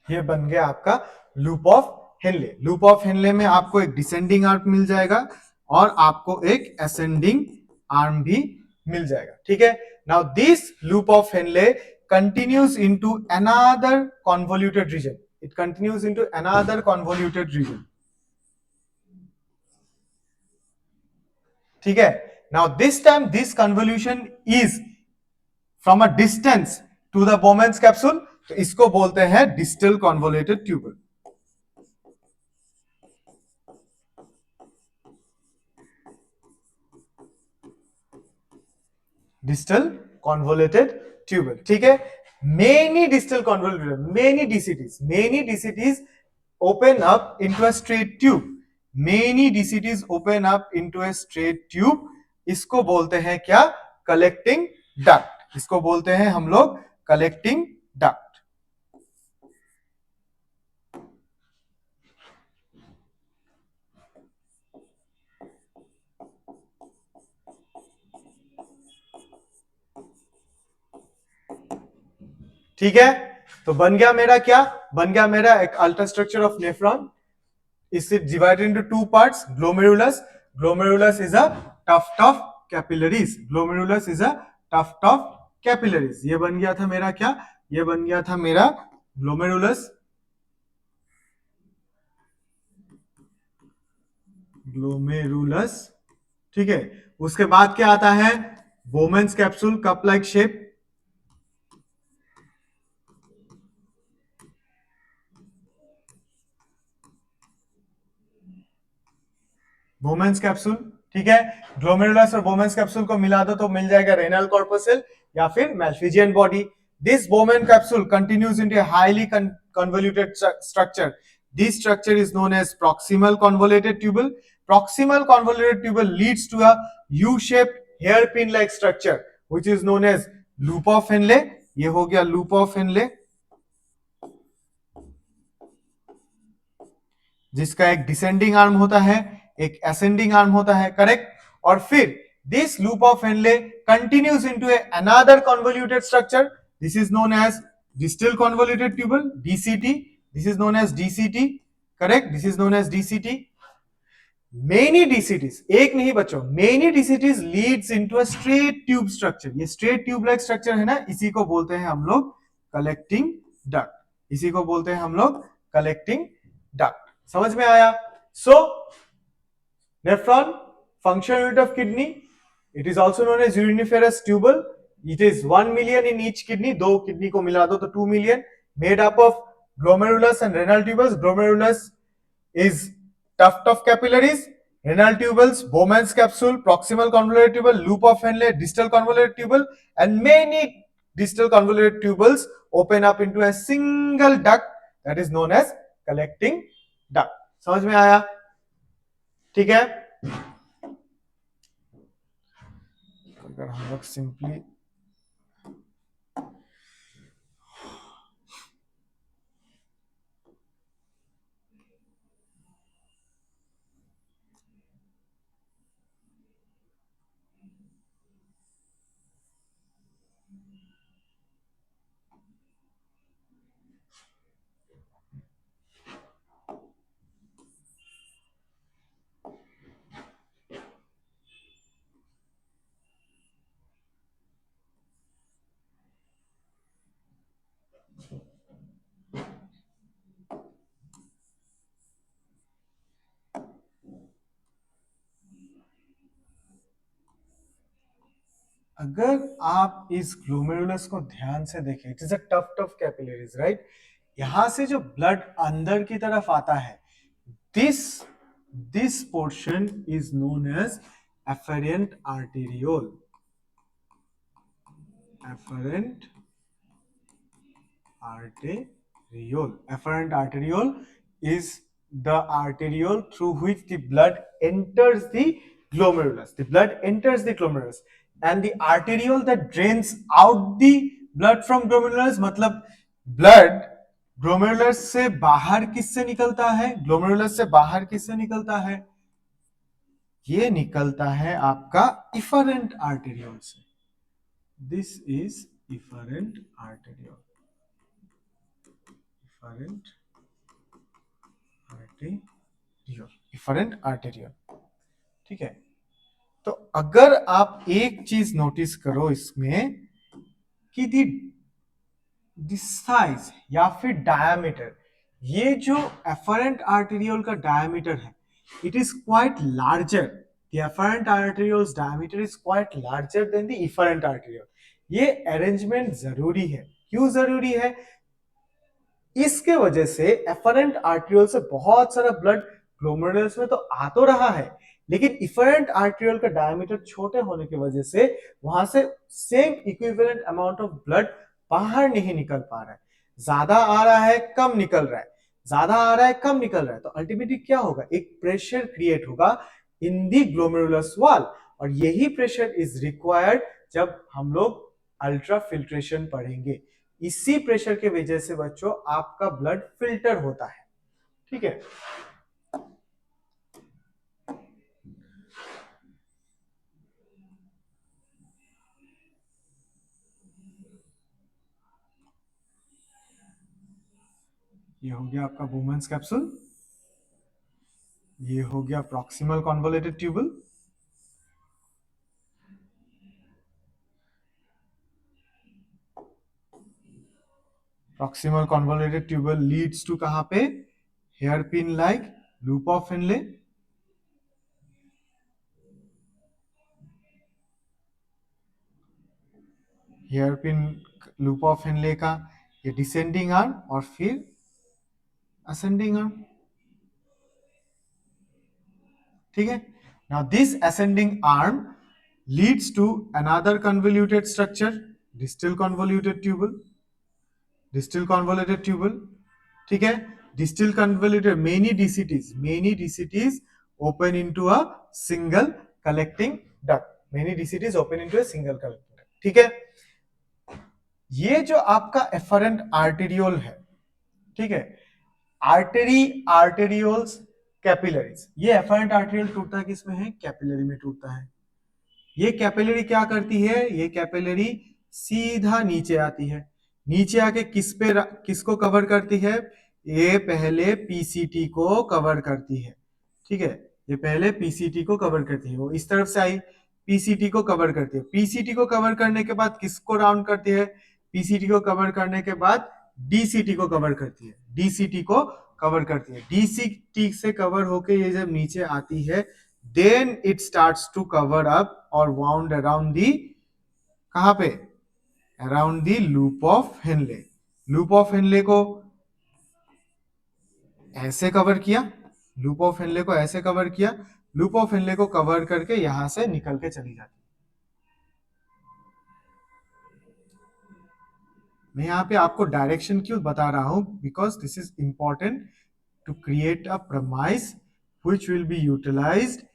ये बन गया आपका loop of Henley. Loop of Henle में आपको एक डिसेंडिंग आर्म मिल जाएगा और आपको एक असेंडिंग आर्म भी मिल जाएगा। ठीक है, now this loop of Henley continues into another convoluted region, it continues into another convoluted region। ठीक है, now this time this convolution is from a distance to the Bowman's capsule, तो इसको बोलते हैं distal convoluted tubule, distal convoluted tubule। ठीक है, many distal convoluted, many DCTs open up into a straight tube, many DCTs open up into a straight tube। इसको बोलते हैं क्या, कलेक्टिंग डक्ट, इसको बोलते हैं हम लोग कलेक्टिंग डक्ट। ठीक है, तो बन गया मेरा क्या, बन गया मेरा एक ultrastructure of nephron. Is it divided into two parts, glomerulus, glomerulus is a tuft of capillaries, glomerulus is a tuft of capillaries. ये बन गया था मेरा क्या, ये बन गया था मेरा ग्लोमेरुलस, ग्लोमेरुलस। ठीक है, उसके बाद क्या आता है, Bowman's capsule, cup like shape, Bowman's capsule. ठीक है, ग्लोमेरुलस और बोमेन्स कैप्सूल को मिला दो तो मिल जाएगा रेनल कॉर्पसेल या फिर Malpighian body. This Bowman capsule continues into a highly convoluted structure. This structure is known as proximal convoluted tubule. Proximal convoluted tubule leads to a U-shaped hairpin-like structure, which is known as loop of Henle. ये हो गया loop of Henle, जिसका एक descending arm होता है, एक ascending arm होता है, करेक्ट. और फिर this loop of Henle continues into another convoluted structure. This is known as distal convoluted tubule, DCT. This is known as DCT, correct. This is known as DCT. Many DCTs, एक नहीं बच्चों, many DCTs leads into a straight tube structure. ये straight tube like structure है ना, इसी को बोलते हैं हम लोग कलेक्टिंग डक्ट. इसी को बोलते हैं हम लोग कलेक्टिंग डक्ट. समझ में आया? So nephron, functional unit of kidney, it is also known as uriniferous tubule. It is 1 million in each kidney. दो किडनी को मिला दो तो 2 million. Made up of glomerulus and renal tubules. Glomerulus is tuft of capillaries, renal tubules, Bowman's capsule, proximal convoluted tubule, loop of Henle, distal convoluted tubule, and many distal convoluted tubules open up into a single duct that is known as collecting duct. समझ में आया? ठीक है. अगर हम लोग simply अगर आप इस ग्लोमेरुलस को ध्यान से देखें, it is a tuft of capillaries, right. यहां से जो ब्लड अंदर की तरफ आता है, this portion is known as afferent arteriole. Afferent arteriole. Afferent arteriole is the arteriole through which the blood enters the glomerulus. The blood enters the glomerulus, and the arteriole that drains out the blood from glomerulus, मतलब blood glomerulus से बाहर किससे निकलता है? glomerulus से बाहर किससे निकलता है? ये निकलता है आपका efferent arteriole से. This is efferent arteriole. Efferent arteriole. Efferent arteriole. ठीक है. तो अगर आप एक चीज नोटिस करो इसमें कि दी साइज या फिर डायमीटर, ये जो एफरेंट आर्टेरियोल का डायमीटर है, it is quite larger. The afferent arteriole's diameter is quite larger than the efferent arteriole. ये अरेंजमेंट जरूरी है. क्यों जरूरी है? इसके वजह से एफरेंट आर्टेरियोल से बहुत सारा ब्लड ग्लोमेरुलस में तो आ तो रहा है, लेकिन इफरेंट आर्टेरियोल का डायमीटर छोटे होने की वजह से वहां से same equivalent amount of blood बाहर नहीं निकल पा रहा है. ज्यादा आ रहा है, कम निकल रहा है, ज्यादा आ रहा है, कम निकल रहा है. तो अल्टीमेटली क्या होगा? एक प्रेशर क्रिएट होगा इन दी ग्लोमेरुलस वॉल, और यही प्रेशर इज रिक्वायर्ड जब हम लोग अल्ट्रा फिल्ट्रेशन पढ़ेंगे. इसी प्रेशर के वजह से बच्चों आपका ब्लड फिल्टर होता है. ठीक है. ये हो गया आपका बोमन्स कैप्सूल. ये हो गया proximal convoluted tubule. Proximal convoluted tubule leads to कहां पे? Hairpin like loop of Henle. Hairpin loop of Henle का ये डिसेंडिंग आर्म और फिर असेंडिंग आर्म. ठीक है. Now this ascending arm leads to another convoluted structure, distal convoluted tubule. Distal convoluted tubule, ठीक है। Distal convoluted many DCTs open into a single collecting duct, many DCTs open into a single collecting duct, ठीक है। ये जो आपका efferent arteriole है, ठीक है, आर्टेरियोल्स कैपिलरीज, ये एफरेंट आर्टेरियोल टूटता है किसमें है, कैपिलरी में टूटता है। ये कैपिलरी क्या करती है, ये कैपिलरी सीधा नीचे आती है, नीचे आके किसको कवर करती है, ये पहले पीसीटी को कवर करती है, ठीक है। ये पहले पीसीटी को कवर करती है, वो इस तरफ से आई, पीसीटी को कवर करती है, पीसीटी को कवर करने के बाद किसको राउंड करती है, पीसीटी को कवर करने के बाद डीसीटी को कवर करती है, डीसीटी को कवर करती है, डीसीटी से कवर होके ये जब नीचे आती है, then it starts to cover up or wound around the, कहां पे, around the loop of Henle, loop of Henle को ऐसे कवर किया, लूप ऑफ हेनले को ऐसे कवर किया, लूप ऑफ हेनले को कवर करके यहां से निकल के चली जाती। मैं यहां पे आपको डायरेक्शन क्यों बता रहा हूं, because this is important to create a premise which will be utilized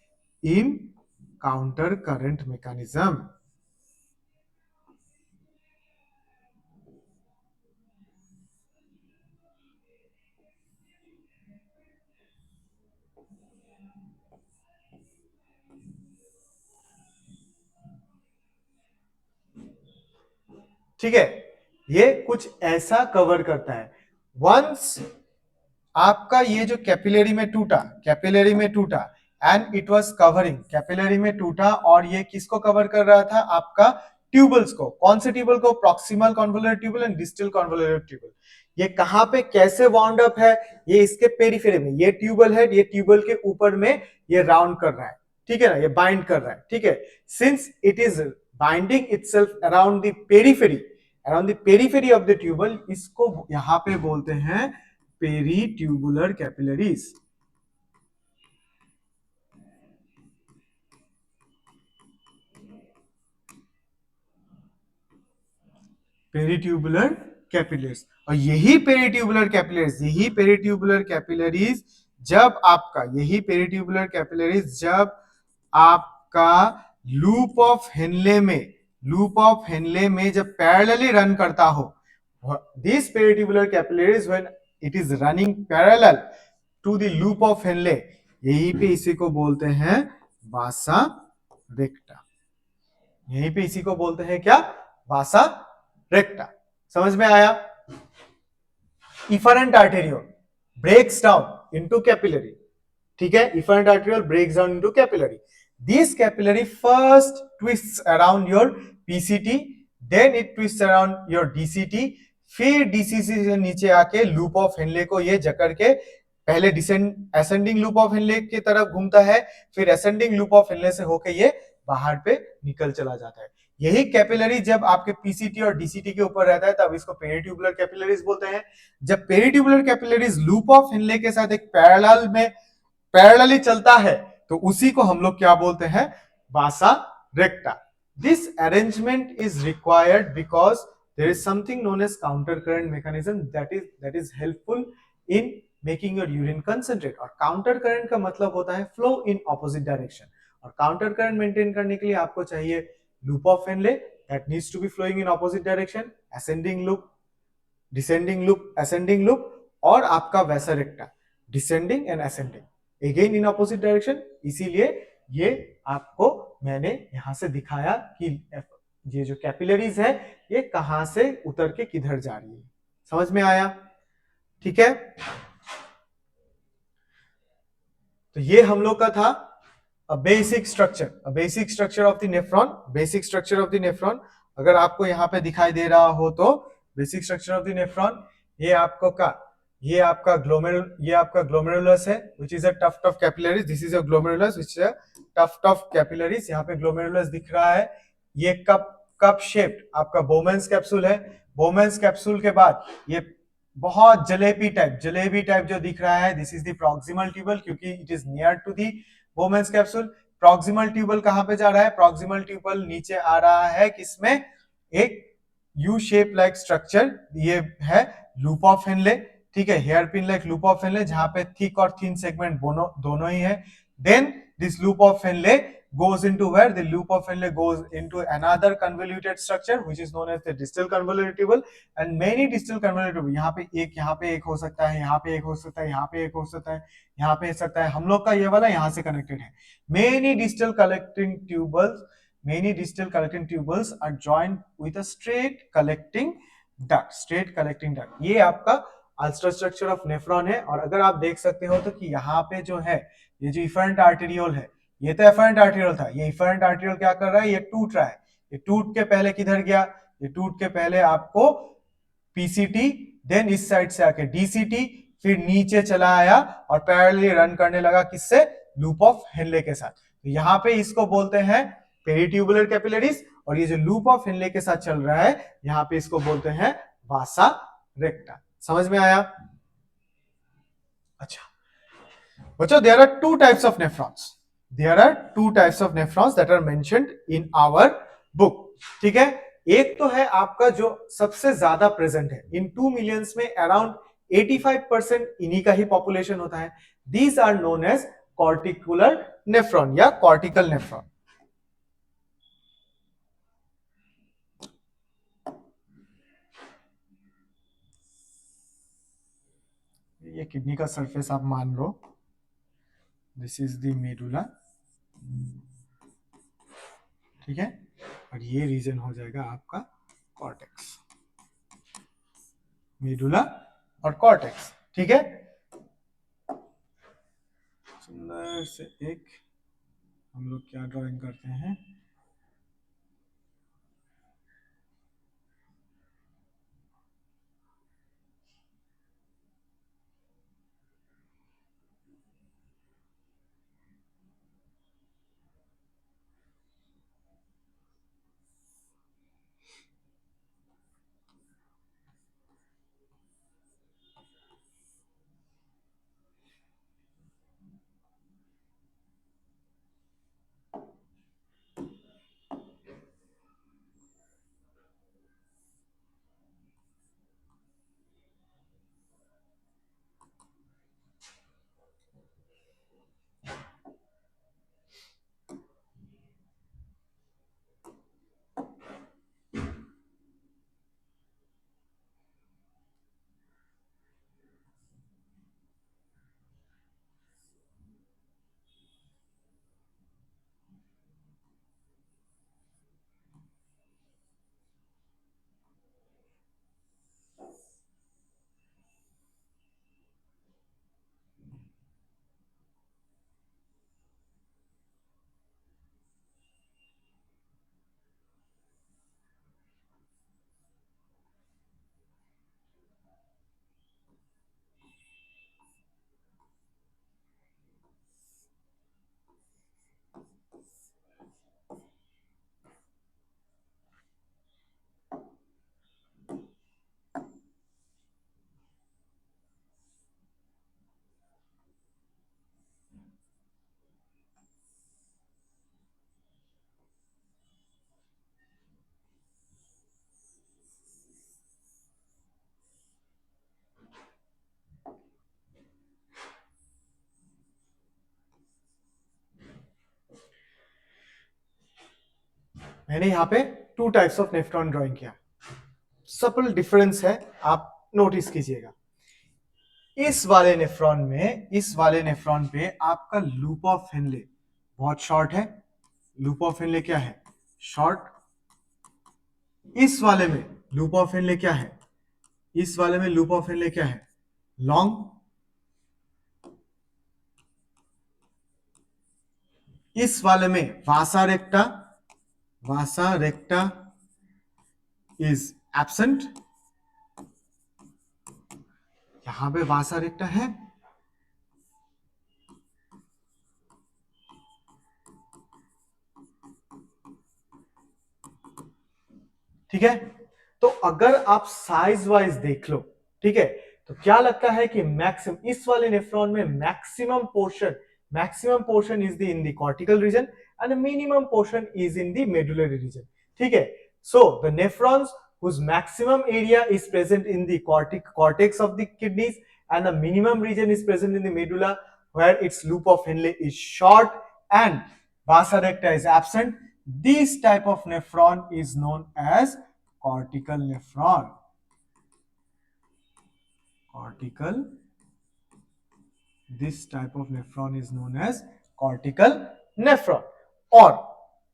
in counter current mechanism. ठीक है, ये कुछ ऐसा कवर करता है। वंस आपका ये जो कैपिलरी में टूटा, कैपिलरी में टूटा and it was covering, capillary में टूटा और ये किसको कवर कर रहा था, आपका ट्यूबल्स को, कौन से ट्यूबल को, proximal convoluted tubule and distal convoluted tubule. ये कहां पे कैसे वाउंड अप है, ये इसके पेरिफेरी में, ये ट्यूबल है, ये ट्यूबल के ऊपर में ये राउंड कर रहा है, ठीक है ना, ये बाइंड कर रहा है, ठीक है। Since it is binding itself around the periphery, around the periphery of the tubule, इसको यहां पे बोलते हैं पेरीट्यूबुलर कैपिलरीज। पेरीट्यूबुलर कैपिलरीज, और यही पेरीट्यूबुलर कैपिलरीज, यही पेरीट्यूबुलर कैपिलरीज जब आपका, यही पेरीट्यूबुलर कैपिलरीज जब आपका लूप ऑफ हेनले में, लूप ऑफ हेनले में जब पैरेलली रन करता हो, this peritubular capillaries when it is running parallel to the loop of Henle, यहीं पे इसी को बोलते हैं वासा रेक्टा, यहीं पे इसी को बोलते हैं क्या, वासा रेक्टा। समझ में आया। Efferent arteriole breaks down into capillary, ठीक है, efferent arteriole breaks down into capillary, this capillary first twists around your PCT, then it twists around your DCT, फिर डीसीसी से नीचे आके लूप ऑफ हेनले को ये जकड़ के पहले असेंडिंग लूप ऑफ हेनले की तरफ घूमता है, फिर असेंडिंग लूप ऑफ हेनले से होके ये बाहर पे निकल चला जाता है। यही कैपिलरी जब आपके पीसीटी और डीसीटी के ऊपर रहता है तब इसको पेरीट्यूबुलर कैपिलरीज बोलते हैं। जब peritubular capillaries loop of Henley के साथ एक पैरेलल में, पैरेलली चलता है, तो उसी को हम लोग क्या बोलते हैं, vasa recta. This arrangement is required because there is something known as counter current mechanism that is helpful in making your urine concentrate, और counter current का मतलब होता है flow in opposite direction, और counter current maintain करने के लिए आपको चाहिए loop of Henle that needs to be flowing in opposite direction, ascending loop, descending loop, ascending loop, और आपका vasa recta descending and ascending again in opposite direction। इसीलिए ये आपको मैंने यहां से दिखाया कि ये जो कैपिलरीज है ये कहां से उतर के किधर जा रही है। समझ में आया, ठीक है। तो ये हम लोग का था basic structure of the nephron, basic structure of the nephron. अगर आपको यहाँ पे दिखाई दे रहा हो तो basic structure of the nephron, ये आपको का, ये आपका ग्लोमेरुलस है which is a tuft of capillaries, this is a glomerulus which is a tuft of capillaries। यहाँ पे ग्लोमेरुलस दिख रहा है, ये कप शेप्ड आपका बोमेंस कैप्सूल है। बोमेंस कैप्सूल के बाद ये बहुत जलेबी टाइप जो दिख रहा है, this is the proximal tubule, क्योंकि it is near to the Bowman's capsule. Proximal tubule कहां पे जा रहा है, प्रॉक्सिमल ट्यूबल नीचे आ रहा है किसमें, एक यू शेप लाइक स्ट्रक्चर, ये है लूप ऑफ हेनले, ठीक है, hair pin like loop of Henle, जहां पे थिक और थिन सेगमेंट दोनों ही है. Then this loop of Henle goes into where the loop of Henle goes into another convoluted structure which is known as the distal convolutable, and many distal convolutable, यहाँ पे एक हो सकता है, यहाँ पे एक हो सकता है, यहाँ पे एक हो सकता है, यहाँ पे सकता है. हम लोग का ये वाला यहाँ से कनेक्टेड है. many distal collecting tubules are joined with a straight collecting duct. ये आपका अल्स्टर स्ट्रक्चर ऑफ नेफ्रॉन है. और अगर आप देख सकते हो तो कि यहाँ पे जो है ये जो इफरेंट आर्टेरियोल है, ये तो एफरेंट आर्टेरियल था, ये इफरेंट आर्टेरियल क्या कर रहा है, ये टूट रहा है. ये टूट के पहले किधर गया, ये टूट के पहले आपको पीसीटी, देन इस साइड से आके डीसीटी, फिर नीचे चला आया और पैरेलली रन करने लगा किससे, लूप ऑफ हेनले के साथ. तो यहाँ पे इसको बोलते हैं पेरिट्यूबुलर कैपिलरीज, और ये जो लूप ऑफ हेनले के साथ चल रहा है यहाँ पे इसको बोलते हैं वासा रेक्टा. समझ में आया? अच्छा बच्चों, there are two types of nephrons. There are two types of nephrons that are mentioned in our book. ठीक है, एक तो है आपका जो सबसे ज्यादा प्रेजेंट है, इन 2 मिलियंस में अराउंड 85% इन्हीं का ही पॉपुलेशन होता है. These are known as corticular nephron या cortical nephron. ये किडनी का सरफेस आप मान लो, दिस इज द मेडुला, ठीक है, और ये रीजन हो जाएगा आपका कॉर्टेक्स, मेडुला और कॉर्टेक्स. ठीक है, सुंदर से एक हम लोग क्या ड्राइंग करते हैं, मैंने यहाँ पे to types of nephron drawing किया. सपल डिफरेंस है, आप नोटिस कीजिएगा. इस वाले नेफ्रॉन पे आपका लूप ऑफ हेनले बहुत शॉर्ट है. लूप ऑफ हेनले क्या है, शॉर्ट. इस वाले में लूप ऑफ हेनले क्या है, इस वाले में लूप ऑफ हेनले क्या है, लॉन्ग. इस वाले में वासा रेक्टा इज एब्सेंट. यहां पे वासा रेक्टा है. ठीक है, तो अगर आप साइज वाइज देख लो, ठीक है, तो क्या लगता है कि मैक्सिमम इस वाले नेफ्रॉन में maximum portion is in the cortical region and minimum portion is in the medullary region. ठीक है, so the nephrons whose maximum area is present in the cortex of the kidneys and the minimum region is present in the medulla where its loop of Henle is short and vasa recta is absent. This type of nephron is known as cortical nephron. This type of nephron is known as cortical nephron. और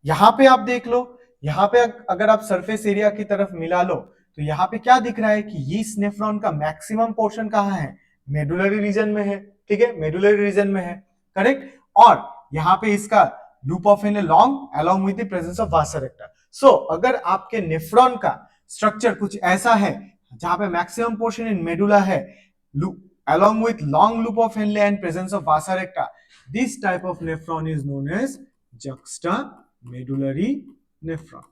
यहां पे आप देख लो, यहां पे अगर आप surface area की तरफ मिला लो तो यहां पे क्या दिख रहा है कि इस नेफ्रॉन का मैक्सिमम पोर्शन कहां है, मेडुलरी रीजन में है, ठीक है, मेडुलरी रीजन में है, करेक्ट। और यहां पे इसका loop of Henle long along with the presence of vasa recta. So अगर आपके नेफ्रॉन का स्ट्रक्चर कुछ ऐसा है जहां पे मैक्सिमम पोर्शन इन मेडुला है along with long loop of Henle and presence of vasa recta, this type of nephron is known as juxtamedullary nephron.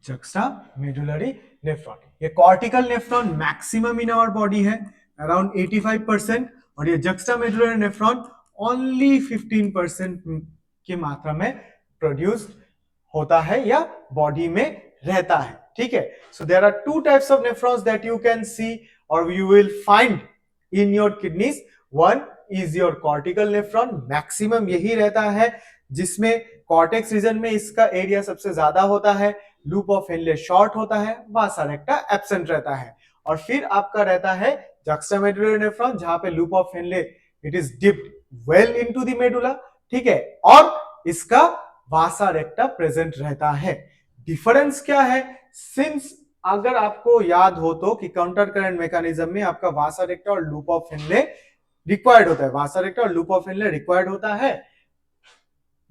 Juxtamedullary nephron. ये cortical nephron maximum in our body है around 85% और ये juxtamedullary nephron only 15% की मात्रा में produced होता है या बॉडी में रहता है, ठीक है। So there are two types of nephrons that you can see और you will find in your kidneys. One is your cortical nephron, maximum यही रहता है जिसमें कॉर्टेक्स रीजन में इसका एरिया सबसे ज्यादा होता है, लूप ऑफ Henle शॉर्ट होता है, वासा रेक्टा एब्सेंट रहता है। और फिर आपका रहता है juxtamedullary नेफ्रॉन जहां पे loop of Henle it is dipped well into the medulla, ठीक है, और इसका वासा रेक्टा प्रेजेंट रहता है। डिफरेंस क्या है, सिंस अगर आपको याद हो तो कि काउंटर करंट मैकेनिज्म में आपका वासा रेक्टा और लूप ऑफ Henle रिक्वायर्ड होता है, वासा रेक्टा और लूप ऑफ Henle रिक्वायर्ड होता है।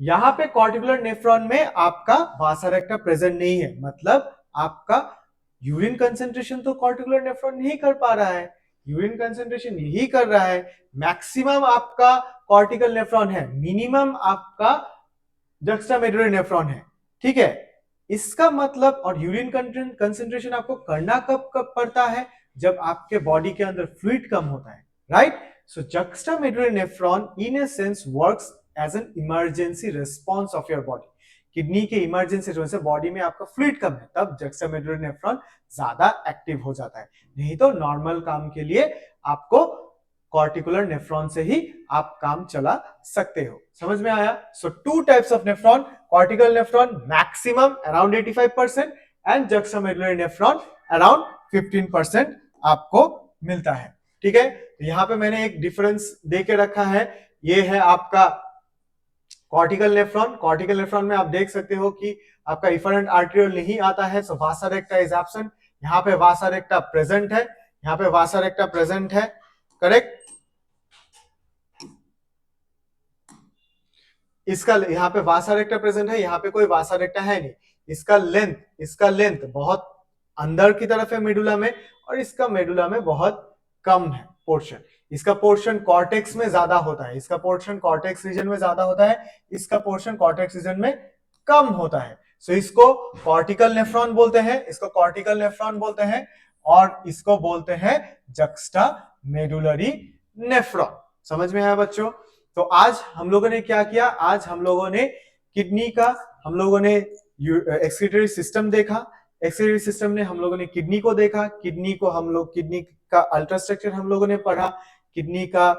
यहां पे कॉर्टिकुलर नेफ्रॉन में आपका वासा रेक्टा प्रेजेंट नहीं है, मतलब आपका यूरिन कंसेंट्रेशन तो कॉर्टिकुलर नेफ्रॉन नहीं कर पा रहा है, यूरिन कंसेंट्रेशन यही कर रहा है। मैक्सिमम आपका कॉर्टिकल नेफ्रॉन है, मिनिमम आपका juxtamedullary नेफ्रॉन है, ठीक है। इसका मतलब और यूरिन कंसेंट्रेशन आपको करना कब कब पड़ता है, जब आपके बॉडी के अंदर फ्लूइड कम होता है, right. So juxtamedullary nephron in a sense works as an emergency response of your body. Kidney के इमरजेंसी जो है बॉडी में आपका फ्लूइड कम है तब juxtamedullary नेफ्रॉन ज्यादा एक्टिव हो जाता है, नहीं तो नॉर्मल काम के लिए आपको कॉर्टिकुलर नेफ्रॉन से ही आप काम चला सकते हो। समझ में आया। So two types of nephron, cortical nephron maximum around 85% and juxtamedullary nephron around 15% आपको मिलता है, ठीक है। तो यहां पे मैंने एक डिफरेंस दे के रखा है, ये है आपका कॉर्टिकल नेफ्रॉन। कॉर्टिकल नेफ्रॉन में आप देख सकते हो कि आपका इफरेंट आर्टेरियोल नहीं आता है, सो वासा रेक्टा इज एब्सेंट। यहाँ पे वासा रेक्टा प्रेजेंट है, यहाँ पे वासा रेक्टा प्रेजेंट है, करेक्ट। इसका यहाँ पे वासा रेक्टा प्रेजेंट है, यहाँ पे कोई वासा रेक्टा है नहीं। इसका लेंथ बहुत अंदर की तरफ है मेडुला में और इसका मेडुला में बहुत कम है पोर्शन। इसका पोर्शन कॉर्टेक्स में ज्यादा होता है, इसका पोर्शन कॉर्टेक्स रीजन में ज्यादा होता है, इसका पोर्शन कॉर्टेक्स रीजन में कम होता है। सो इसको कॉर्टिकल नेफ्रॉन बोलते हैं, इसको कॉर्टिकल नेफ्रॉन बोलते हैं और इसको बोलते हैं juxtamedullary नेफ्रॉन। समझ में आया बच्चों। तो आज हम लोगों ने क्या किया, आज हम लोगों ने किडनी का हम लोगों ने एक्सक्रीटरी सिस्टम देखा, एक्सक्रीटरी सिस्टम ने हम लोगों ने किडनी को देखा, किडनी का अल्ट्रास्ट्रक्चर हम लोगों ने पढ़ा, किडनी का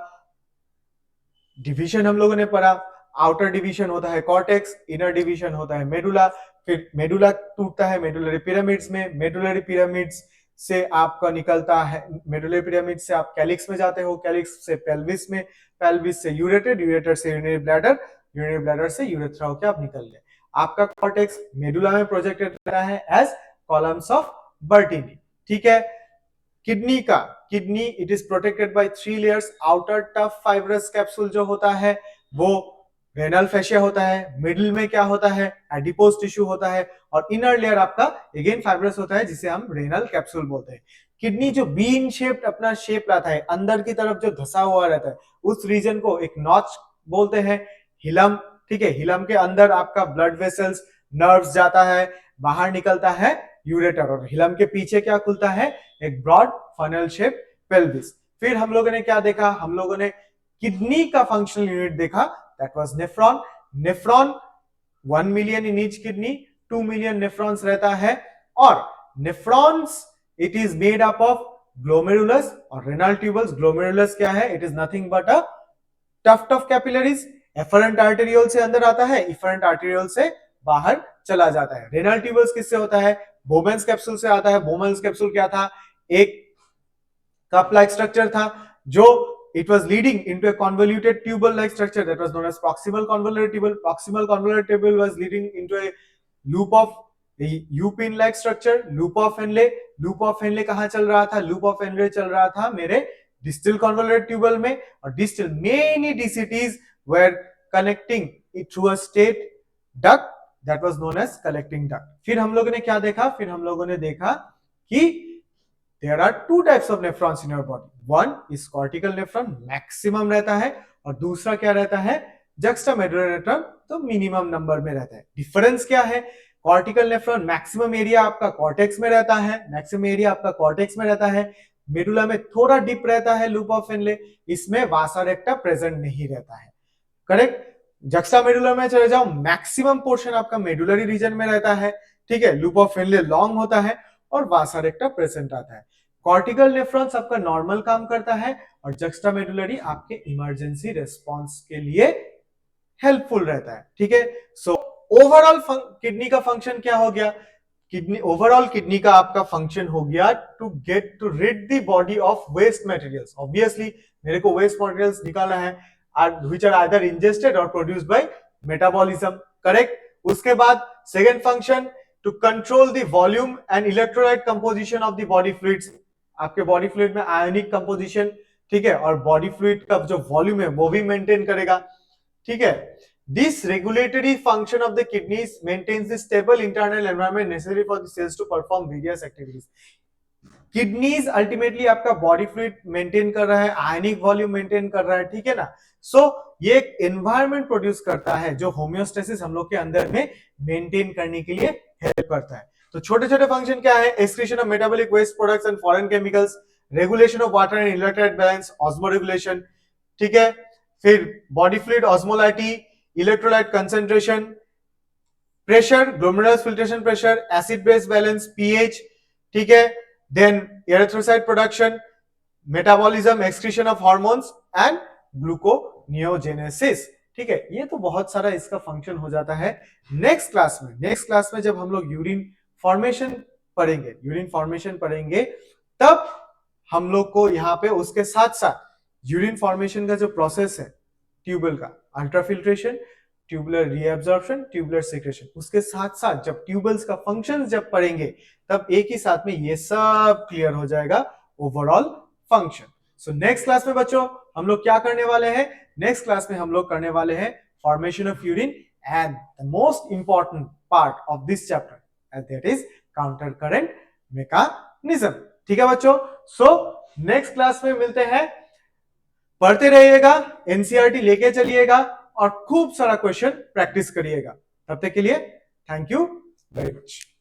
डिवीजन हम लोगों ने पढ़ा। आउटर डिवीजन होता है कॉर्टेक्स, इनर डिवीजन होता है मेडुला, फिर मेडुला टूटता है मेडुलरी पिरामिड्स में, मेडुलरी पिरामिड्स से आपका निकलता है, मेडुलरी पिरामिड से आप कैलिक्स में जाते हो, कैलिक्स से पेल्विस में, पेल्विस से यूरेटर, यूरेटर से यूरिनरी ब्लैडर, यूरिनरी ब्लैडर से यूरेथ्रा होकर आप निकल गए। आपका कॉर्टेक्स मेडुला में प्रोजेक्टेड रहता है एज कॉलम्स ऑफ बर्टीनी, ठीक है। Kidney it is protected by 3 layers. Outer tough fibrous capsule जो होता है वो रेनल फेशिया होता है, मिडिल में क्या होता है, एडिपोज टिश्यू होता है और इनर लेयर आपका अगेन फाइब्रस होता है जिसे हम रेनल कैप्सूल बोलते हैं। किडनी जो बीन शेप्ड अपना शेप लाता है, अंदर की तरफ जो धसा हुआ रहता है, उस रीजन को एक नॉच बोलते हैं, हिलम, ठीक है। हिलम के अंदर आपका ब्लड वेसल्स, नर्व्स जाता है, बाहर निकलता है यूरेटर और हिलम के पीछे क्या खुलता है, एक ब्रॉड फनल शेप पेल्विस। फिर हम लोगों ने क्या देखा, हम लोगों ने किडनी का फंक्शनल यूनिट देखा, that was nephron. Nephron 1 million in each kidney, 2 million nephrons रहता है. और nephrons it is made up of glomerulus और रेनल ट्यूबल्स. ग्लोमेरुलस क्या है? It is nothing but a tuft of capillaries. Afferent arteriole से अंदर आता है, इफरेंट आर्टेरियोल से बाहर चला जाता है. रेनल ट्यूबल्स किससे होता है? बोमेन्स कैप्सूल से आता है. बोमेन्स कैप्सूल क्या था? एक कप लाइक स्ट्रक्चर था जो it was leading into a convoluted tubal like structure that was known as proximal convoluted tubule. Proximal convoluted tubule was leading into a loop of U-pin like structure. Loop of Henle. Loop of Henle कहां चल रहा था? Loop of Henle चल रहा था मेरे distal convoluted tubule में. और distal many DCTs were connecting it through a straight duct that was known as collecting duct. फिर हम लोगों ने क्या देखा? फिर हम लोगों ने देखा कि there are two types of nephrons in your body. One is cortical nephron, maximum रहता है, और दूसरा क्या रहता है? juxtamedullary nephron, तो मिनिमम नंबर में रहता है. डिफरेंस क्या है? कॉर्टिकल नेफ्रॉन मैक्सिमम एरिया आपका कॉर्टेक्स में रहता है, मैक्सिमम एरिया आपका कॉर्टेक्स में रहता है. मेडुला में थोड़ा डीप रहता है लूप ऑफ हेनले, इसमें वासा रेक्टा प्रेजेंट नहीं रहता है. करेक्ट. जक्स्टामेडुलर में चले जाओ, मैक्सिमम पोर्शन आपका मेडुलरी रीजन में रहता है. ठीक है. लूप ऑफ हेनले लॉन्ग होता है और वासा रेक्टा प्रेजेंट आता है. कॉर्टिकल नेफ्रॉन्स आपका नॉर्मल काम करता है और जक्स्टामेडुलरी आपके इमरजेंसी रिस्पांस के लिए हेल्पफुल रहता है. ठीक है. सो ओवरऑल किडनी का फंक्शन क्या हो गया? ओवरऑल किडनी का आपका फंक्शन हो गया to rid the body of waste materials. Obviously मेरे को वेस्ट मटेरियल्स निकालना है व्हिच आर आइदर इंजेस्टेड और प्रोड्यूस्ड बाय मेटाबॉलिज्म. करेक्ट. उसके बाद second function to control the volume and electrolyte composition of the body fluids. आपके body fluid में ionic composition. ठीक है. और बॉडी फ्लूइड का जो वॉल्यूम है वो भी मेंटेन करेगा. ठीक है. This regulatory function of the kidneys maintains the stable internal environment necessary for the cells to perform various activities. Kidneys ultimately आपका body fluid maintain कर रहा है, आयनिक वॉल्यूम मेंटेन कर रहा है. ठीक है ना. सो ये एक environment प्रोड्यूस करता है जो होम्योस्टेसिस हम लोग के अंदर में मेंटेन करने के लिए हेल्प करता है. तो छोटे छोटे फंक्शन क्या है? Excretion of metabolic waste products and foreign chemicals, regulation of water and electrolyte balance, osmoregulation. ठीक है. फिर body fluid osmolality, electrolyte concentration, pressure, glomerulus filtration pressure, acid base balance, pH. ठीक है. Then erythrocyte production, metabolism, excretion of hormones and gluconeogenesis. ठीक है. ये तो बहुत सारा इसका फंक्शन हो जाता है. नेक्स्ट क्लास में जब हम लोग यूरिन फॉर्मेशन पढ़ेंगे तब हम लोग को यहाँ पे उसके साथ साथ यूरिन फॉर्मेशन का जो प्रोसेस है ट्यूबल का, ultrafiltration, tubular reabsorption, tubular secretion, उसके साथ साथ जब ट्यूबल्स का फंक्शंस जब पढ़ेंगे तब एक ही साथ में ये सब क्लियर हो जाएगा overall function. So next class में बच्चों हम लोग क्या करने वाले हैं? नेक्स्ट क्लास में हम लोग करने वाले हैं formation of urine and the most important part of this chapter and that is counter current mechanism. ठीक है बच्चों. सो नेक्स्ट क्लास में मिलते हैं. पढ़ते रहिएगा, एनसीईआरटी लेके चलिएगा और खूब सारा क्वेश्चन प्रैक्टिस करिएगा. तब तक के लिए थैंक यू वेरी मच.